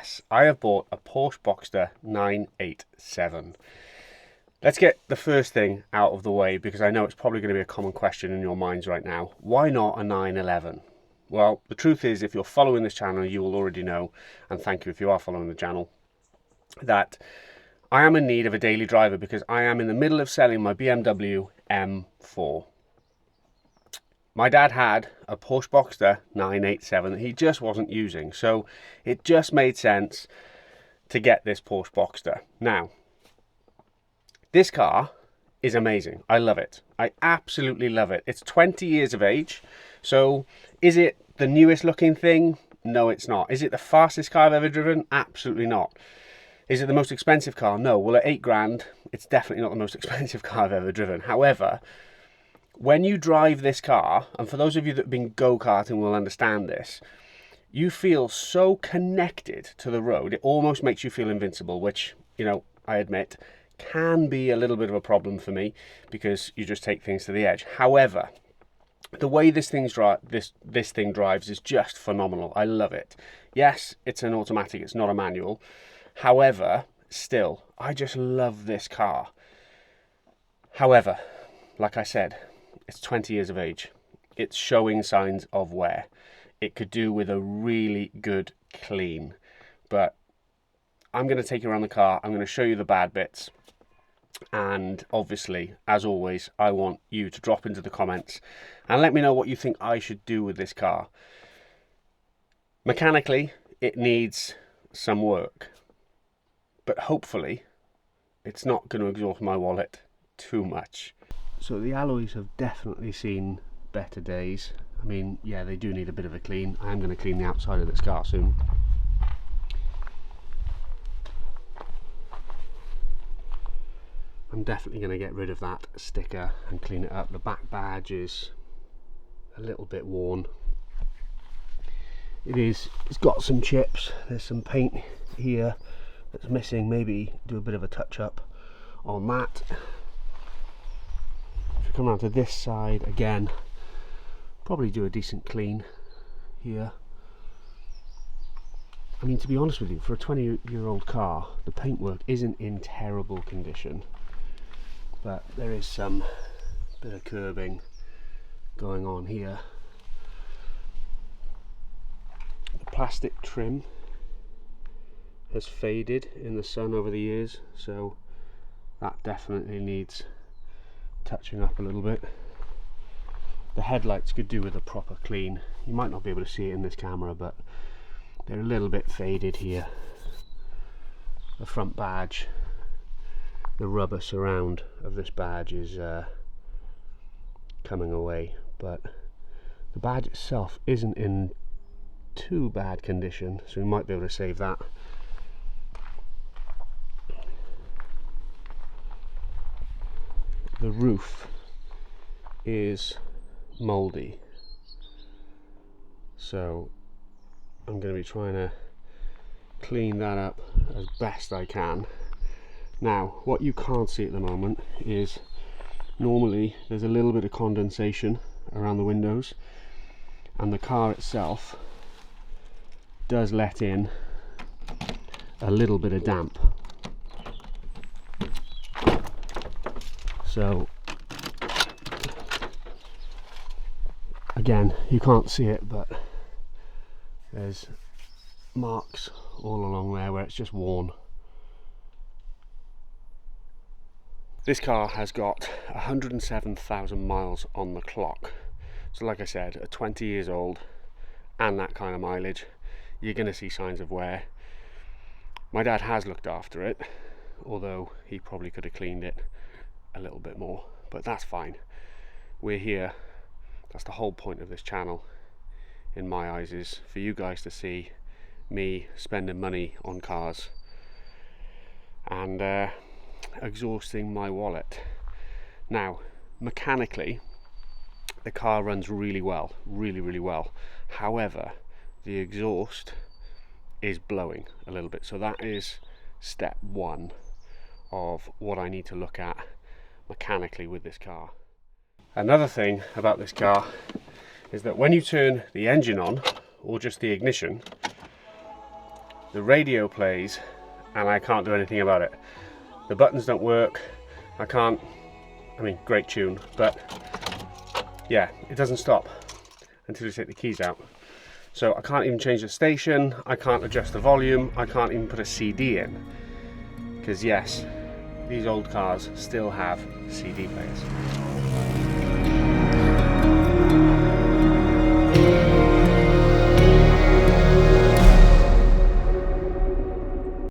yes, I have bought a Porsche Boxster 987. Let's get the first thing out of the way, because I know it's probably going to be a common question in your minds right now. Why not a 911? Well, the truth is, if you're following this channel, you will already know, and thank you if you are following the channel, that I am in need of a daily driver because I am in the middle of selling my BMW M4. My dad had a Porsche Boxster 987 that he just wasn't using, so it just made sense to get this Porsche Boxster. Now, this car is amazing. I love it. I absolutely love it. It's 20 years of age, so is it the newest looking thing? No, it's not. Is it the fastest car I've ever driven? Absolutely not. Is it the most expensive car? No. Well, at 8 grand, it's definitely not the most expensive car I've ever driven. However, when you drive this car, and for those of you that have been go-karting will understand this, you feel so connected to the road, it almost makes you feel invincible, which, you know, I admit, can be a little bit of a problem for me because you just take things to the edge. However, the way this thing drives is just phenomenal. I love it. Yes, it's an automatic, it's not a manual. However, still, I just love this car. However, like I said, it's 20 years of age. It's showing signs of wear. It could do with a really good clean. But I'm going to take you around the car. I'm going to show you the bad bits. And obviously, as always, I want you to drop into the comments and let me know what you think I should do with this car. Mechanically, it needs some work. But hopefully, it's not going to exhaust my wallet too much. So the alloys have definitely seen better days. I mean, yeah, they do need a bit of a clean. I am going to clean the outside of this car soon. I'm definitely going to get rid of that sticker and clean it up. The back badge is a little bit worn. It's got some chips. There's some paint here that's missing. Maybe do a bit of a touch up on that. Come around to this side again, probably do a decent clean here. I mean, to be honest with you, for a 20-year-old car, the paintwork isn't in terrible condition, but there is some bit of curbing going on here. The plastic trim has faded in the sun over the years, so that definitely needs touching up a little bit. The headlights could do with a proper clean. You might not be able to see it in this camera, but they're a little bit faded here. The front badge, the rubber surround of this badge is coming away, but the badge itself isn't in too bad condition, so we might be able to save that. The roof is mouldy, so I'm going to be trying to clean that up as best I can. Now, what you can't see at the moment is normally there's a little bit of condensation around the windows, and the car itself does let in a little bit of damp. So again, you can't see it, but there's marks all along there where it's just worn. This car has got 107,000 miles on the clock. So like I said, at 20 years old and that kind of mileage, you're going to see signs of wear. My dad has looked after it, although he probably could have cleaned it a little bit more, but that's fine. We're here. That's the whole point of this channel, in my eyes, is for you guys to see me spending money on cars and exhausting my wallet. Now, mechanically, the car runs really well, really well. However, the exhaust is blowing a little bit, so that is step one of what I need to look at mechanically with this car. Another thing about this car is that when you turn the engine on, or just the ignition, The radio plays and I can't do anything about it. The buttons don't work. I mean, great tune, but yeah, it doesn't stop until you take the keys out. So I can't even change the station, I can't adjust the volume, I can't even put a CD in. Because yes, these old cars still have CD players.